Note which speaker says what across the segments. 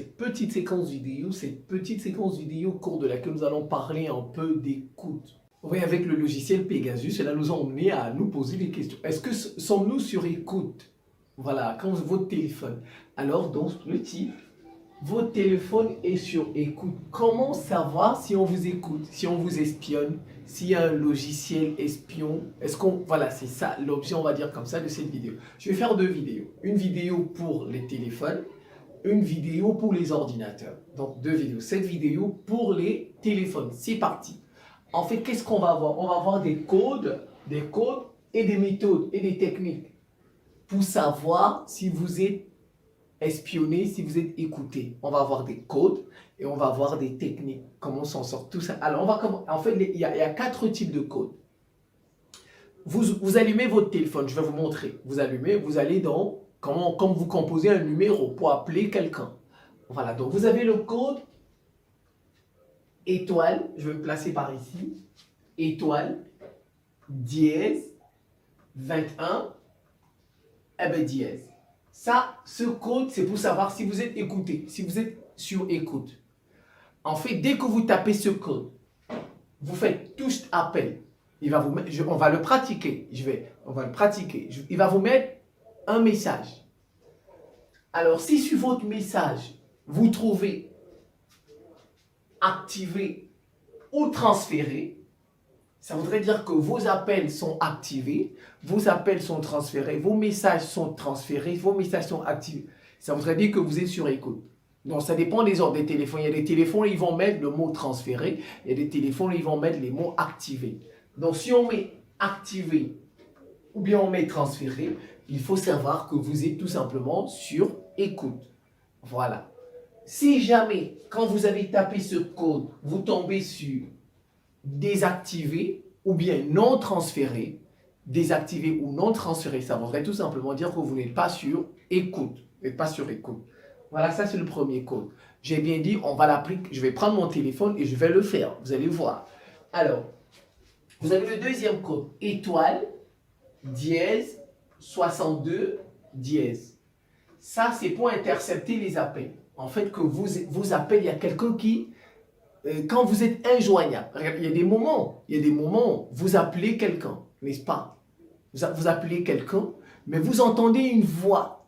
Speaker 1: Petite séquence vidéo, cette petite séquence vidéo au cours de laquelle nous allons parler un peu d'écoute. Oui, avec le logiciel Pegasus, cela nous a emmené à nous poser des questions. Est-ce que sommes-nous sur écoute? Voilà, quand votre téléphone. Alors, dans le type, votre téléphone est sur écoute. Comment savoir si on vous écoute, si on vous espionne, s'il y a un logiciel espion? Est-ce qu'on... Voilà, c'est ça l'option, on va dire comme ça, de cette vidéo. Je vais faire deux vidéos. Une vidéo pour les téléphones, une vidéo pour les ordinateurs. Donc, deux vidéos. Cette vidéo pour les téléphones. C'est parti. En fait, qu'est-ce qu'on va avoir? On va avoir des codes et des méthodes et des techniques pour savoir si vous êtes espionné, si vous êtes écouté. On va avoir des codes et on va avoir des techniques. Comment on s'en sort, tout ça. Alors, on va en fait, il y a quatre types de codes. Vous allumez votre téléphone, je vais vous montrer. Vous allumez, vous allez dans... Comme vous composez un numéro pour appeler quelqu'un. Voilà, donc vous avez le code étoile, je vais me placer par ici, étoile, dièse, 21, et bien dièse. Ça, ce code, c'est pour savoir si vous êtes écouté, si vous êtes sur écoute. En fait, dès que vous tapez ce code, vous faites touche appel. Il va vous mettre, on va le pratiquer. On va le pratiquer. Il va vous mettre un message. Alors, si sur votre message, vous trouvez activé ou transféré, ça voudrait dire que vos appels sont activés, vos appels sont transférés, vos messages sont transférés, vos messages sont activés. Ça voudrait dire que vous êtes sur écoute. Donc, ça dépend des ordres des téléphones. Il y a des téléphones, ils vont mettre le mot transféré. Il y a des téléphones, ils vont mettre les mots activés. Donc, si on met activé ou bien on met transféré, il faut savoir que vous êtes tout simplement sur écoute. Voilà. Si jamais, quand vous avez tapé ce code, vous tombez sur désactivé ou bien non transféré, désactivé ou non transféré, ça voudrait tout simplement dire que vous n'êtes pas sur écoute. Vous n'êtes pas sur écoute. Voilà, ça c'est le premier code. J'ai bien dit, on va l'appliquer. Je vais prendre mon téléphone et je vais le faire. Vous allez voir. Alors, vous avez le deuxième code. Étoile, dièse, 62, dièse. Ça, c'est pour intercepter les appels. En fait, que vous appelez, il y a quelqu'un qui, quand vous êtes injoignable, il y a des moments, vous appelez quelqu'un, n'est-ce pas? Vous appelez quelqu'un, mais vous entendez une voix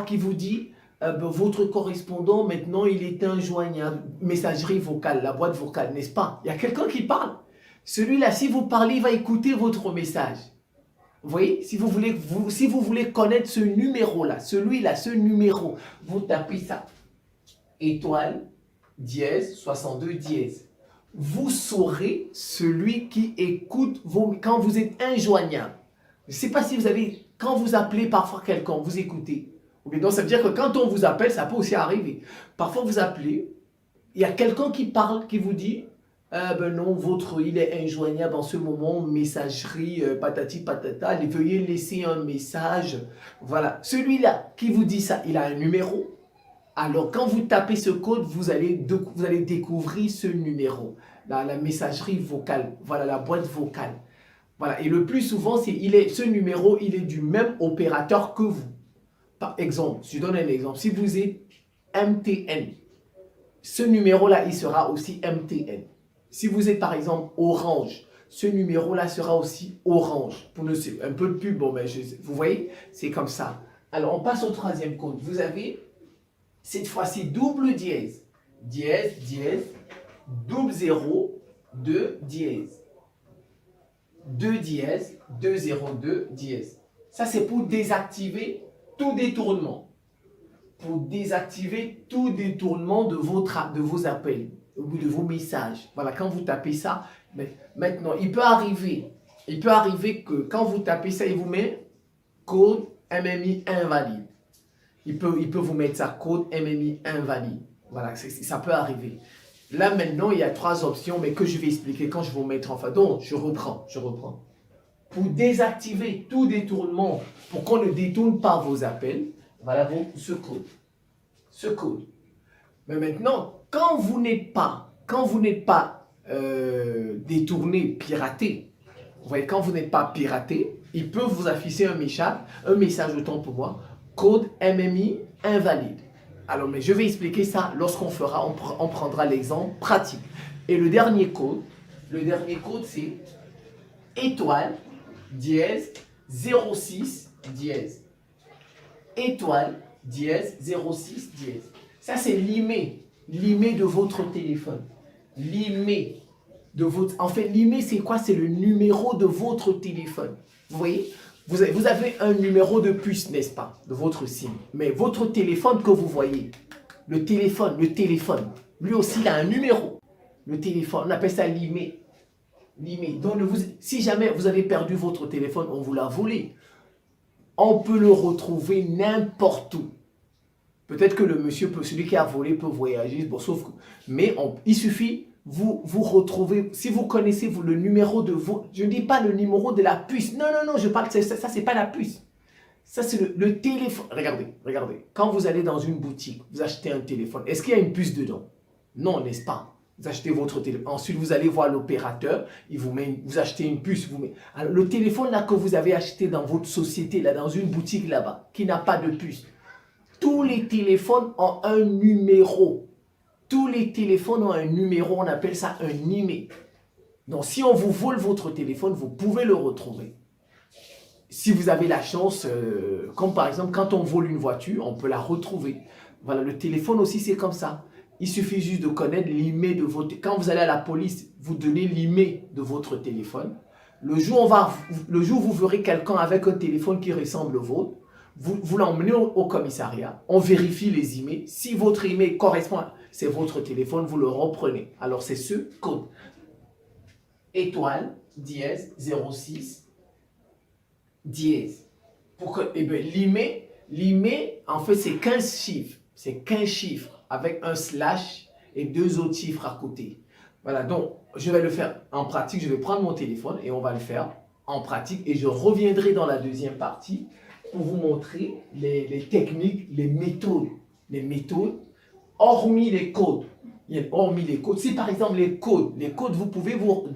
Speaker 1: qui vous dit, votre correspondant, maintenant, il est injoignable. Messagerie vocale, la boîte vocale, n'est-ce pas? Il y a quelqu'un qui parle. Celui-là, si vous parlez, il va écouter votre message. Vous voyez, si vous voulez connaître ce numéro-là, celui-là, ce numéro, vous tapez ça. Étoile, dièse, 62, dièse. Vous saurez celui qui écoute quand vous êtes injoignable. Je ne sais pas si vous avez, quand vous appelez parfois quelqu'un, vous écoutez. Ou bien donc ça veut dire que quand on vous appelle, ça peut aussi arriver. Parfois vous appelez, il y a quelqu'un qui parle, qui vous dit, ben non, il est injoignable en ce moment, messagerie, patati patata, veuillez laisser un message. Voilà, celui-là qui vous dit ça, il a un numéro. Alors, quand vous tapez ce code, vous allez découvrir ce numéro, la messagerie vocale, voilà, la boîte vocale. Voilà, et le plus souvent, ce numéro, il est du même opérateur que vous. Par exemple, je donne un exemple, si vous êtes MTN, ce numéro-là, il sera aussi MTN. Si vous êtes par exemple Orange, ce numéro-là sera aussi Orange. Pour nous, c'est un peu de pub, bon, ben, vous voyez, c'est comme ça. Alors, on passe au troisième code. Vous avez cette fois-ci double dièse. Dièse, dièse, double 0, 2 dièse. 2 dièse, 2, 0, 2 dièse. Ça, c'est pour désactiver tout détournement. Pour désactiver tout détournement de vos appels, de vos messages. Voilà, quand vous tapez ça, maintenant, il peut arriver que quand vous tapez ça, il vous met code MMI invalide. Il peut vous mettre ça, code MMI invalide. Voilà, ça peut arriver. Là, maintenant, il y a trois options, mais que je vais expliquer quand je vais vous mettre en face. Donc, je reprends. Pour désactiver tout détournement, pour qu'on ne détourne pas vos appels, voilà ce code. Mais maintenant, quand vous n'êtes pas détourné, piraté, vous voyez, quand vous n'êtes pas piraté, il peut vous afficher un message autant pour moi, code MMI invalide. Alors, mais je vais expliquer ça lorsqu'on fera, on prendra l'exemple pratique. Et le dernier code c'est étoile, dièse, 06, dièse. Étoile, dièse, 06, dièse. Ça, c'est l'IMEI de votre téléphone. L'IMEI de votre... En fait, l'IMEI, c'est quoi? C'est le numéro de votre téléphone. Vous voyez? Vous avez un numéro de puce, n'est-ce pas? De votre SIM. Mais votre téléphone que vous voyez, le téléphone, lui aussi, il a un numéro. Le téléphone, on appelle ça l'IMEI. Donc, si jamais vous avez perdu votre téléphone, on vous l'a volé. On peut le retrouver n'importe où. Peut-être que le monsieur, celui qui a volé peut voyager, bon, sauf que, mais il suffit, vous retrouvez, si vous connaissez le numéro de vos, je ne dis pas le numéro de la puce, non, je parle, ça c'est pas la puce. Ça c'est le téléphone. Regardez, quand vous allez dans une boutique, vous achetez un téléphone, est-ce qu'il y a une puce dedans? Non, n'est-ce pas? Vous achetez votre téléphone. Ensuite, vous allez voir l'opérateur. Vous achetez une puce. Alors, le téléphone là que vous avez acheté dans votre société, là, dans une boutique là-bas, qui n'a pas de puce. Tous les téléphones ont un numéro. Tous les téléphones ont un numéro. On appelle ça un IMEI. Donc, si on vous vole votre téléphone, vous pouvez le retrouver. Si vous avez la chance, comme par exemple, quand on vole une voiture, on peut la retrouver. Voilà, le téléphone aussi, c'est comme ça. Il suffit juste de connaître l'IMEI de votre... Quand vous allez à la police, vous donnez l'IMEI de votre téléphone. Le jour où vous verrez quelqu'un avec un téléphone qui ressemble au vôtre, vous l'emmenez au commissariat. On vérifie les IMEI. Si votre IMEI correspond, c'est votre téléphone, vous le reprenez. Alors, c'est ce code. Étoile, dièse, 06, dièse. Eh bien, l'IMEI, en fait, c'est 15 chiffres. C'est 15 chiffres avec un slash et 2 autres chiffres à côté. Voilà, donc je vais le faire en pratique. Je vais prendre mon téléphone et on va le faire en pratique. Et je reviendrai dans la deuxième partie pour vous montrer les techniques, les méthodes. Hormis les codes. Si par exemple les codes, vous pouvez vous...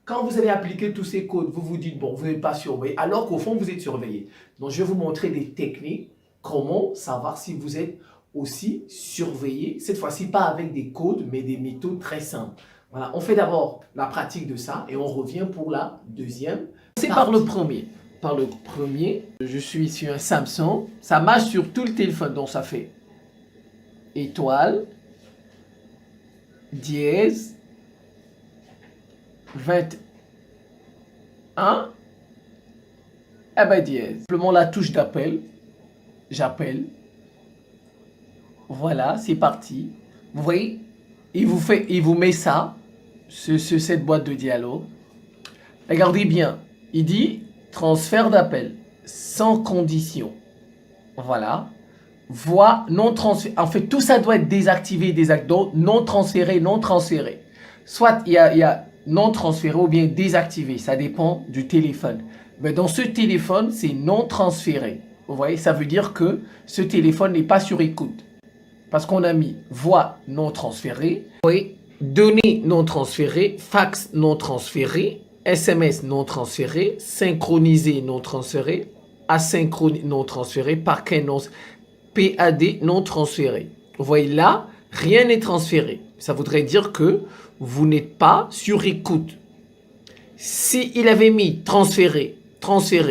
Speaker 1: Quand vous allez appliquer tous ces codes, vous vous dites, bon, vous n'êtes pas surveillé, alors qu'au fond, vous êtes surveillé. Donc, je vais vous montrer des techniques, comment savoir si vous êtes aussi surveillé, cette fois-ci pas avec des codes, mais des méthodes très simples. Voilà, on fait d'abord la pratique de ça et on revient pour la deuxième. C'est par le premier. Je suis sur un Samsung, ça marche sur tout le téléphone, donc ça fait étoile, dièse, 21, eh ben dièse. Simplement la touche d'appel, j'appelle. Voilà, c'est parti. Vous voyez, il vous met ça sur cette boîte de dialogue. Regardez bien, il dit transfert d'appel sans condition. Voilà. Voix non transférée. En fait, tout ça doit être désactivé, donc non transféré. Soit il y a non transféré ou bien désactivé. Ça dépend du téléphone. Mais dans ce téléphone, c'est non transféré. Vous voyez, ça veut dire que ce téléphone n'est pas sur écoute. Parce qu'on a mis voix non transférée, données non transférées, fax non transféré, SMS non transféré, synchronisé non transféré, asynchrone non transféré, parquet non, PAD non transféré. Vous voyez là, rien n'est transféré. Ça voudrait dire que vous n'êtes pas sur écoute. Si il avait mis transféré,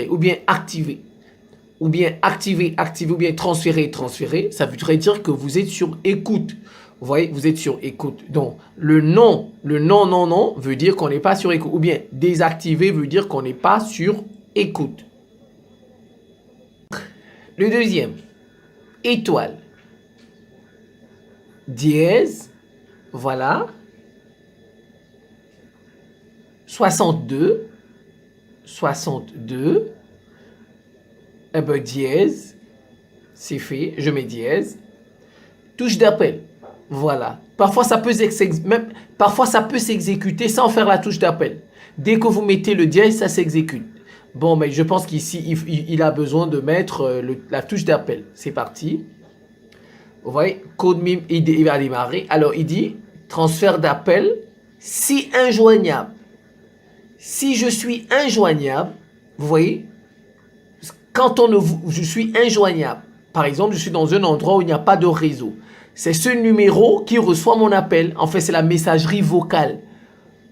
Speaker 1: ou bien activé, ou bien activé, ou bien transféré, ça voudrait dire que vous êtes sur écoute. Vous voyez, vous êtes sur écoute. Donc, le non veut dire qu'on n'est pas sur écoute. Ou bien désactivé veut dire qu'on n'est pas sur écoute. Le deuxième, étoile, dièse, voilà, 62, eh ben dièse, c'est fait, je mets dièse, touche d'appel, voilà. Parfois ça peut s'exécuter sans faire la touche d'appel. Dès que vous mettez le dièse, ça s'exécute. Bon, mais je pense qu'ici, il a besoin de mettre la touche d'appel. C'est parti. Vous voyez, code MIM, il va démarrer. Alors, il dit transfert d'appel si injoignable. Si je suis injoignable, vous voyez, quand je suis injoignable, Par exemple, je suis dans un endroit où il n'y a pas de réseau. C'est ce numéro qui reçoit mon appel. En fait, c'est la messagerie vocale.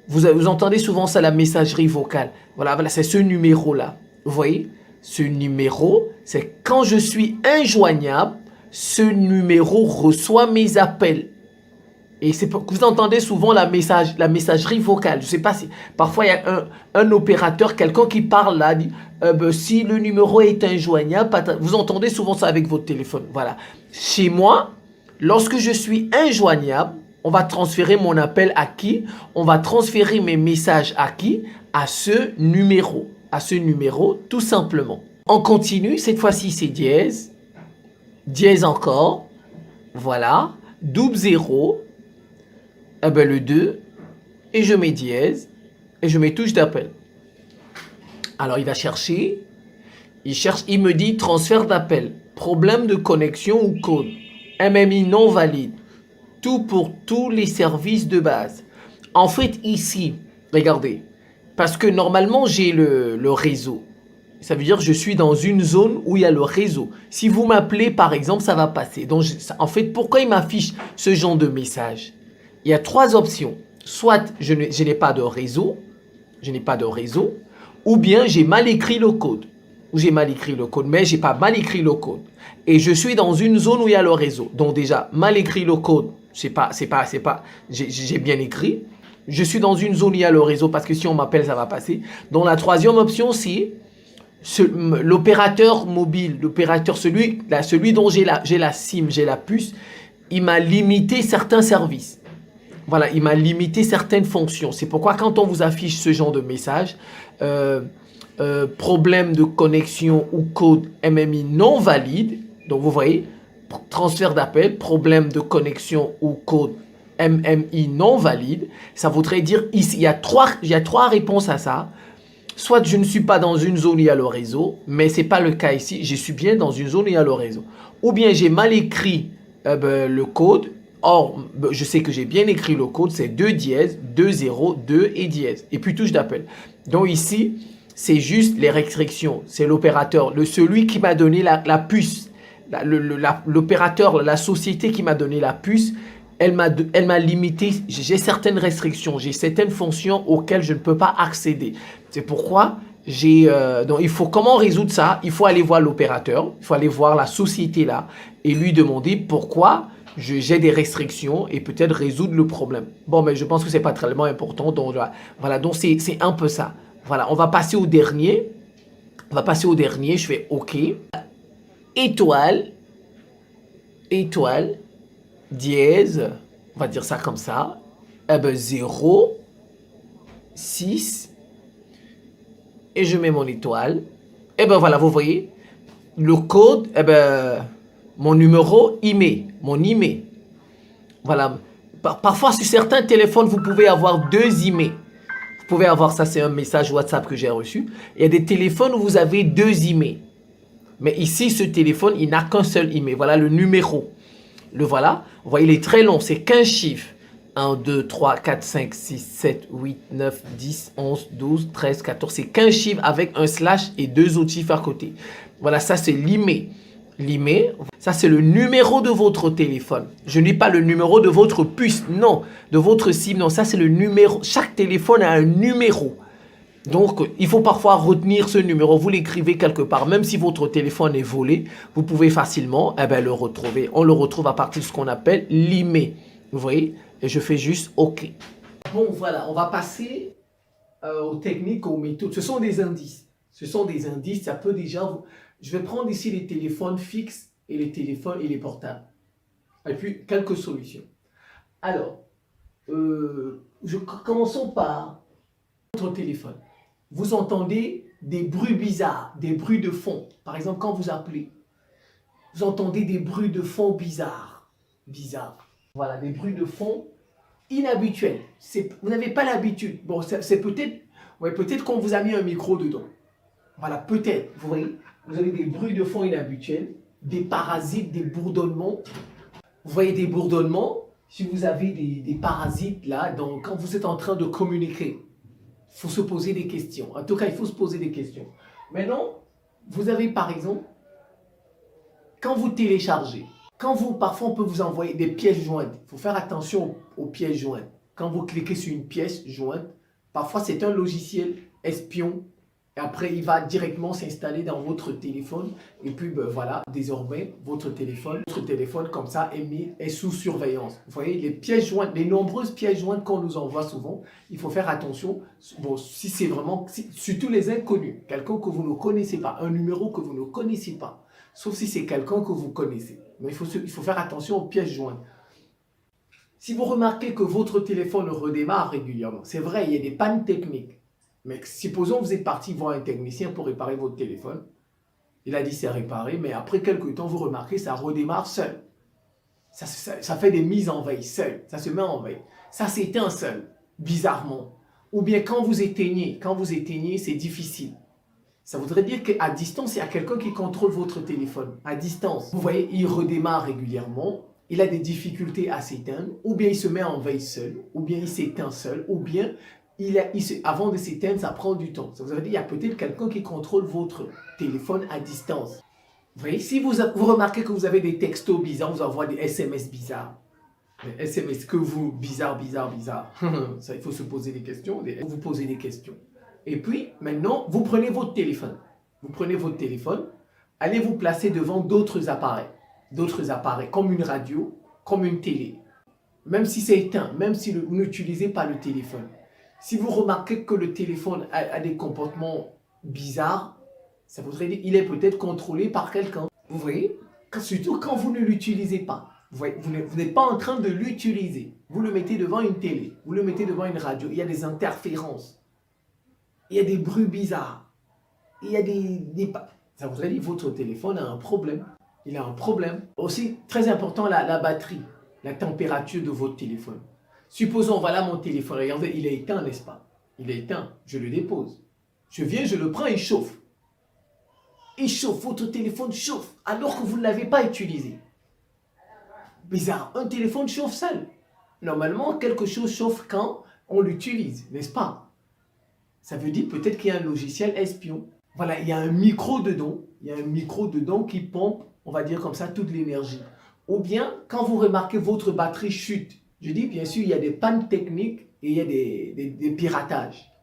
Speaker 1: Vous entendez souvent ça, la messagerie vocale. Voilà, voilà, c'est ce numéro-là. Vous voyez? Ce numéro, c'est quand je suis injoignable, ce numéro reçoit mes appels. Et c'est pour que vous entendez souvent la messagerie vocale. Je ne sais pas si parfois il y a un opérateur, quelqu'un qui parle là, dit si le numéro est injoignable, vous entendez souvent ça avec votre téléphone. Voilà. Chez moi, lorsque je suis injoignable, on va transférer mon appel à qui? On va transférer mes messages à qui? À ce numéro. À ce numéro, tout simplement. On continue. Cette fois-ci, c'est dièse. Dièse encore. Voilà. Double zéro. Eh ben, le 2, et je mets dièse, et je mets touche d'appel. Alors, il va chercher, il me dit transfert d'appel, problème de connexion ou code, MMI non valide, tout pour tous les services de base. En fait, ici, regardez, parce que normalement, j'ai le réseau. Ça veut dire que je suis dans une zone où il y a le réseau. Si vous m'appelez, par exemple, ça va passer. Donc, en fait, pourquoi il m'affiche ce genre de message? Il y a trois options. Soit je n'ai pas de réseau, ou bien j'ai mal écrit le code. Ou j'ai mal écrit le code, mais j'ai pas mal écrit le code. Et je suis dans une zone où il y a le réseau. Donc déjà, mal écrit le code, j'ai bien écrit. Je suis dans une zone où il y a le réseau parce que si on m'appelle, ça va passer. Donc la troisième option, c'est l'opérateur mobile, celui dont j'ai la SIM, j'ai la puce, il m'a limité certains services. Voilà, il m'a limité certaines fonctions. C'est pourquoi quand on vous affiche ce genre de message, problème de connexion ou code MMI non valide, donc vous voyez, transfert d'appel, problème de connexion ou code MMI non valide, ça voudrait dire ici, il y a trois réponses à ça. Soit je ne suis pas dans une zone où il y a le réseau, mais ce n'est pas le cas ici, je suis bien dans une zone où il y a le réseau. Ou bien j'ai mal écrit le code. Or, je sais que j'ai bien écrit le code, c'est 2 dièse, 2 0, 2 et dièse. Et puis touche d'appel. Donc ici, c'est juste les restrictions. C'est l'opérateur, celui qui m'a donné la puce. L'opérateur, la société qui m'a donné la puce, elle m'a limité. J'ai certaines restrictions, j'ai certaines fonctions auxquelles je ne peux pas accéder. C'est pourquoi donc il faut comment résoudre ça? Il faut aller voir l'opérateur, il faut aller voir la société là et lui demander pourquoi j'ai des restrictions et peut-être résoudre le problème. Bon, mais je pense que ce n'est pas tellement important. Donc, voilà, donc c'est un peu ça. Voilà, on va passer au dernier. Je fais OK. Étoile, dièse, on va dire ça comme ça. Eh ben 0, 6, et je mets mon étoile. Et ben voilà, vous voyez, le code, eh ben, mon numéro IMEI, mon IMEI. Voilà. Parfois, sur certains téléphones, vous pouvez avoir 2 IMEI. Vous pouvez avoir ça, c'est un message WhatsApp que j'ai reçu. Il y a des téléphones où vous avez 2 IMEI. Mais ici, ce téléphone, il n'a qu'un seul IMEI. Voilà le numéro. Le voilà. Vous voyez, il est très long. C'est 15 chiffres. 1, 2, 3, 4, 5, 6, 7, 8, 9, 10, 11, 12, 13, 14. C'est 15 chiffres avec un slash et 2 autres chiffres à côté. Voilà, ça c'est l'IMEI. L'IMEI, ça c'est le numéro de votre téléphone. Je n'ai pas le numéro de votre puce, non. De votre SIM, non. Ça c'est le numéro. Chaque téléphone a un numéro. Donc, il faut parfois retenir ce numéro. Vous l'écrivez quelque part. Même si votre téléphone est volé, vous pouvez facilement le retrouver. On le retrouve à partir de ce qu'on appelle l'IMEI. Vous voyez? Et je fais juste OK. Bon, voilà. On va passer aux techniques, aux méthodes. Ce sont des indices. Ça peut déjà... Je vais prendre ici les téléphones fixes et les téléphones et les portables. Et puis, quelques solutions. Alors, commençons par votre téléphone. Vous entendez des bruits bizarres, des bruits de fond. Par exemple, quand vous appelez, vous entendez des bruits de fond bizarres. Voilà, des bruits de fond inhabituels. Vous n'avez pas l'habitude. Bon, c'est peut-être... Ouais, peut-être qu'on vous a mis un micro dedans. Voilà, peut-être. Vous voyez, vous avez des bruits de fond inhabituels, des parasites, des bourdonnements. Vous voyez des bourdonnements. Si vous avez des parasites là, donc quand vous êtes en train de communiquer, il faut se poser des questions. En tout cas, il faut se poser des questions. Maintenant, vous avez par exemple quand vous téléchargez, parfois on peut vous envoyer des pièces jointes. Il faut faire attention aux pièces jointes. Quand vous cliquez sur une pièce jointe, parfois c'est un logiciel espion. Et après, il va directement s'installer dans votre téléphone. Et puis, ben, voilà, désormais, votre téléphone comme ça est sous surveillance. Vous voyez, les pièces jointes, les nombreuses pièces jointes qu'on nous envoie souvent, il faut faire attention. Bon, si c'est vraiment, surtout les inconnus, quelqu'un que vous ne connaissez pas, un numéro que vous ne connaissez pas, sauf si c'est quelqu'un que vous connaissez. Mais il faut faire attention aux pièces jointes. Si vous remarquez que votre téléphone redémarre régulièrement, c'est vrai, il y a des pannes techniques. Mais supposons que vous êtes parti voir un technicien pour réparer votre téléphone. Il a dit c'est réparé, mais après quelques temps, vous remarquez ça redémarre seul. Ça fait des mises en veille seul. Ça se met en veille. Ça s'éteint seul, bizarrement. Ou bien quand vous éteignez, c'est difficile. Ça voudrait dire qu'à distance, il y a quelqu'un qui contrôle votre téléphone. À distance. Vous voyez, il redémarre régulièrement. Il a des difficultés à s'éteindre. Ou bien il se met en veille seul. Ou bien il s'éteint seul. Ou bien avant de s'éteindre, ça prend du temps. Ça vous veut dire qu'il y a peut-être quelqu'un qui contrôle votre téléphone à distance. Vous voyez, si vous remarquez que vous avez des textos bizarres, vous envoie des SMS bizarres. Des SMS que vous, bizarre. Ça, il faut se poser des questions. Vous posez des questions. Et puis, maintenant, vous prenez votre téléphone. Allez vous placer devant d'autres appareils. Comme une radio, comme une télé. Même si c'est éteint, même si vous n'utilisez pas le téléphone. Si vous remarquez que le téléphone a des comportements bizarres, ça voudrait dire qu'il est peut-être contrôlé par quelqu'un. Vous voyez? Surtout quand vous ne l'utilisez pas. Vous n'êtes pas en train de l'utiliser. Vous le mettez devant une télé, vous le mettez devant une radio. Il y a des interférences. Il y a des bruits bizarres. Il y a ça voudrait dire que votre téléphone a un problème. Il a un problème. Aussi, très important, la batterie, la température de votre téléphone. Supposons, voilà mon téléphone, regardez, il est éteint, n'est-ce pas? Il est éteint, je le dépose. Je viens, je le prends, il chauffe. Il chauffe, votre téléphone chauffe, alors que vous ne l'avez pas utilisé. Bizarre, un téléphone chauffe seul. Normalement, quelque chose chauffe quand on l'utilise, n'est-ce pas? Ça veut dire peut-être qu'il y a un logiciel espion. Voilà, il y a un micro dedans qui pompe, on va dire comme ça, toute l'énergie. Ou bien, quand vous remarquez votre batterie chute, je dis bien sûr, il y a des pannes techniques et il y a des piratages.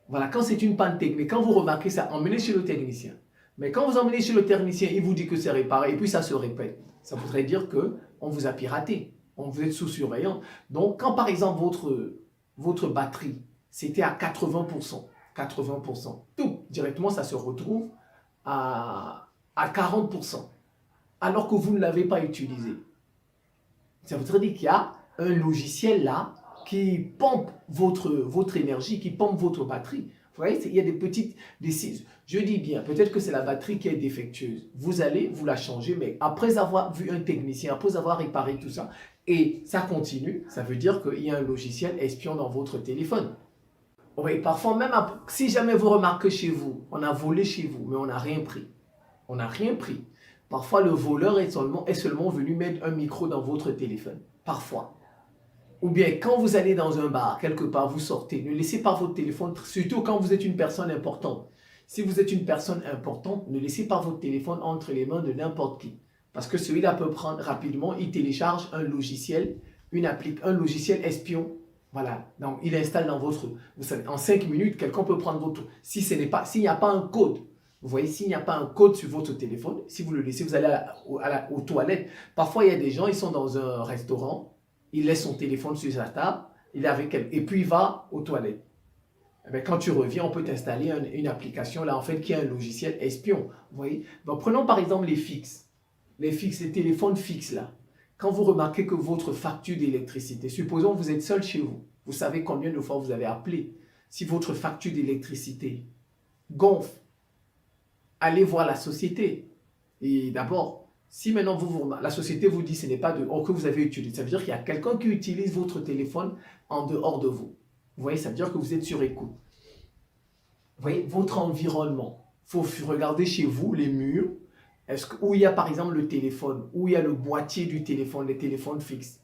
Speaker 1: Voilà, quand c'est une panne technique, quand vous remarquez ça, emmenez chez le technicien. Mais quand vous emmenez chez le technicien, il vous dit que c'est réparé et puis ça se répète. Ça voudrait dire qu'on vous a piraté, on vous êtes sous surveillance. Donc, quand par exemple votre batterie, c'était à 80%, tout, directement ça se retrouve à 40%, alors que vous ne l'avez pas utilisé. Ça voudrait dire qu'il y a un logiciel là qui pompe votre énergie, qui pompe votre batterie. Vous voyez, il y a des petites décisions. Je dis bien, peut-être que c'est la batterie qui est défectueuse. Vous allez vous la changer, mais après avoir vu un technicien, après avoir réparé tout ça, et ça continue, ça veut dire qu'il y a un logiciel espion dans votre téléphone. Oui, parfois même, si jamais vous remarquez chez vous, on a volé chez vous, mais on n'a rien pris. On n'a rien pris. Parfois, le voleur est seulement venu mettre un micro dans votre téléphone. Parfois. Ou bien, quand vous allez dans un bar, quelque part, vous sortez, ne laissez pas votre téléphone, surtout quand vous êtes une personne importante. Si vous êtes une personne importante, ne laissez pas votre téléphone entre les mains de n'importe qui. Parce que celui-là peut prendre rapidement, il télécharge un logiciel, un logiciel espion. Voilà, donc il installe dans votre... Vous savez, en 5 minutes, quelqu'un peut prendre votre... S'il n'y a pas un code, vous voyez, s'il n'y a pas un code sur votre téléphone, si vous le laissez, vous allez aux toilettes. Parfois, il y a des gens, ils sont dans un restaurant, il laisse son téléphone sur sa table, il est avec elle, et puis il va aux toilettes. Eh bien, quand tu reviens, on peut t'installer une application là, en fait, qui est un logiciel espion. Vous voyez? Donc, prenons par exemple les fixes. Les téléphones fixes là. Quand vous remarquez que votre facture d'électricité, supposons que vous êtes seul chez vous, vous savez combien de fois vous avez appelé. Si votre facture d'électricité gonfle, allez voir la société. Et d'abord, si maintenant la société vous dit que ce n'est pas que vous avez utilisé, ça veut dire qu'il y a quelqu'un qui utilise votre téléphone en dehors de vous. Vous voyez, ça veut dire que vous êtes sur écoute. Vous voyez, votre environnement. Il faut regarder chez vous les murs. Où il y a par exemple le téléphone, où il y a le boîtier du téléphone, les téléphones fixes.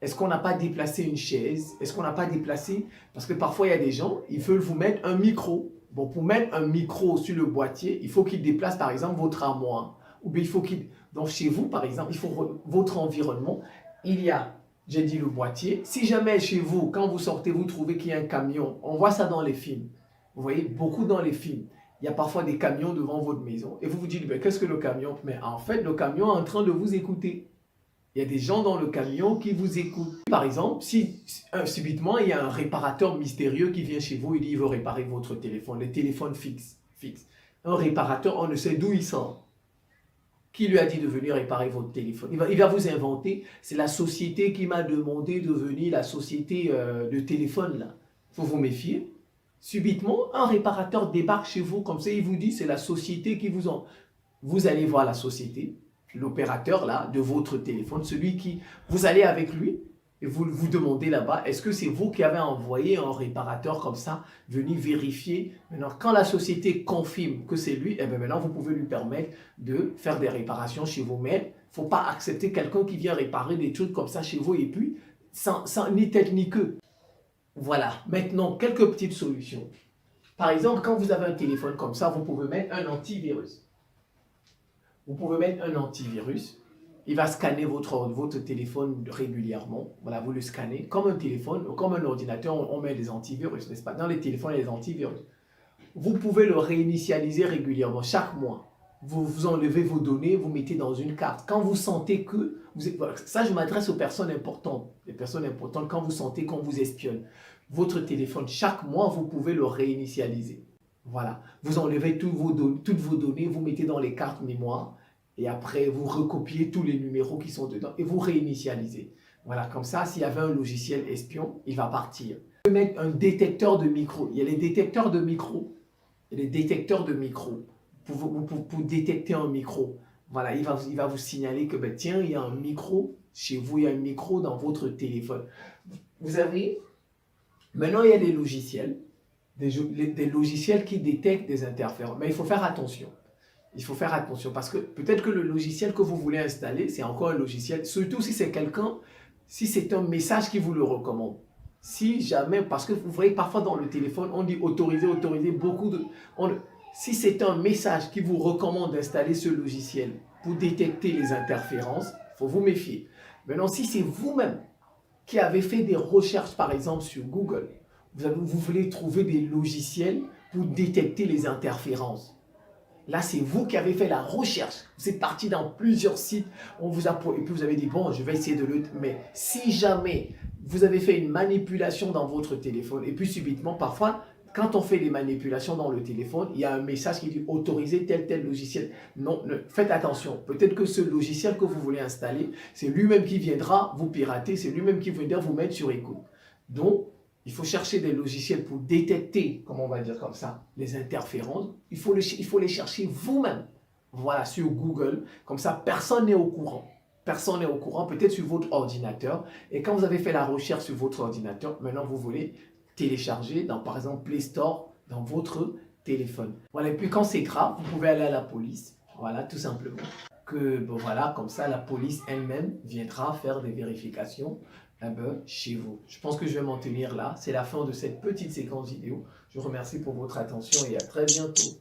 Speaker 1: Est-ce qu'on n'a pas déplacé une chaise? Est-ce qu'on n'a pas déplacé? Parce que parfois il y a des gens, ils veulent vous mettre un micro. Bon, pour mettre un micro sur le boîtier, il faut qu'ils déplacent par exemple votre armoire ou bien il faut qu'il... Donc chez vous, par exemple, il faut votre environnement, il y a, j'ai dit le boîtier. Si jamais chez vous, quand vous sortez, vous trouvez qu'il y a un camion, on voit ça dans les films. Vous voyez, beaucoup dans les films. Il y a parfois des camions devant votre maison et vous vous dites, ben, qu'est-ce que le camion? Mais en fait, le camion est en train de vous écouter. Il y a des gens dans le camion qui vous écoutent. Par exemple, si subitement, il y a un réparateur mystérieux qui vient chez vous et dit il veut réparer votre téléphone, le téléphone fixe. Un réparateur, on ne sait d'où il sort. Qui lui a dit de venir réparer votre téléphone? Il va vous inventer. C'est la société qui m'a demandé de venir, la société de téléphone là. Il faut vous méfier. Subitement, un réparateur débarque chez vous comme ça, il vous dit c'est la société qui vous en... Vous allez voir la société, l'opérateur là de votre téléphone, celui qui... Vous allez avec lui et vous vous demandez là-bas, est-ce que c'est vous qui avez envoyé un réparateur comme ça, venir vérifier? Maintenant, quand la société confirme que c'est lui, eh bien maintenant vous pouvez lui permettre de faire des réparations chez vous. Mais il ne faut pas accepter quelqu'un qui vient réparer des trucs comme ça chez vous et puis sans ni tête ni queue. Voilà, maintenant quelques petites solutions. Par exemple, quand vous avez un téléphone comme ça, vous pouvez mettre un antivirus. Vous pouvez mettre un antivirus. Il va scanner votre téléphone régulièrement. Voilà, vous le scannez. Comme un téléphone, comme un ordinateur, on met des antivirus, n'est-ce pas? Dans les téléphones, il y a des antivirus. Vous pouvez le réinitialiser régulièrement, chaque mois. Vous enlevez vos données, vous mettez dans une carte. Quand vous sentez que... ça, je m'adresse aux personnes importantes. Les personnes importantes, quand vous sentez qu'on vous espionne, votre téléphone, chaque mois, vous pouvez le réinitialiser. Voilà. Vous enlevez toutes vos données, vous mettez dans les cartes mémoire et après, vous recopiez tous les numéros qui sont dedans et vous réinitialisez. Voilà, comme ça, s'il y avait un logiciel espion, il va partir. Vous pouvez mettre un détecteur de micro. Il y a les détecteurs de micro. Il y a les détecteurs de micro. Pour détecter un micro. Voilà, il va vous signaler que, ben, tiens, il y a un micro chez vous, il y a un micro dans votre téléphone. Vous avez... Maintenant, il y a des logiciels. Des logiciels qui détectent des interférences. Mais il faut faire attention. Il faut faire attention parce que peut-être que le logiciel que vous voulez installer, c'est encore un logiciel, surtout si c'est quelqu'un, si c'est un message qui vous le recommande. Si jamais, parce que vous voyez parfois dans le téléphone, on dit autoriser, autoriser, beaucoup de... si c'est un message qui vous recommande d'installer ce logiciel pour détecter les interférences, il faut vous méfier. Maintenant, si c'est vous-même qui avez fait des recherches, par exemple sur Google, vous voulez trouver des logiciels pour détecter les interférences. Là, c'est vous qui avez fait la recherche. Vous êtes parti dans plusieurs sites. On vous a... Et puis vous avez dit, bon, je vais essayer de le... Mais si jamais vous avez fait une manipulation dans votre téléphone, et puis subitement, parfois, quand on fait des manipulations dans le téléphone, il y a un message qui dit autoriser tel logiciel. Non, faites attention. Peut-être que ce logiciel que vous voulez installer, c'est lui-même qui viendra vous pirater, c'est lui-même qui viendra vous mettre sur écoute. Donc, il faut chercher des logiciels pour détecter, comment on va dire comme ça, les interférences. Il faut les chercher vous-même. Voilà, sur Google. Comme ça, personne n'est au courant. Personne n'est au courant, peut-être sur votre ordinateur. Et quand vous avez fait la recherche sur votre ordinateur, maintenant vous voulez télécharger, dans, par exemple, Play Store, dans votre téléphone. Voilà, et puis quand c'est grave, vous pouvez aller à la police. Voilà, tout simplement. Bon, voilà, comme ça, la police elle-même viendra faire des vérifications chez vous. Je pense que je vais m'en tenir là. C'est la fin de cette petite séquence vidéo. Je vous remercie pour votre attention et à très bientôt.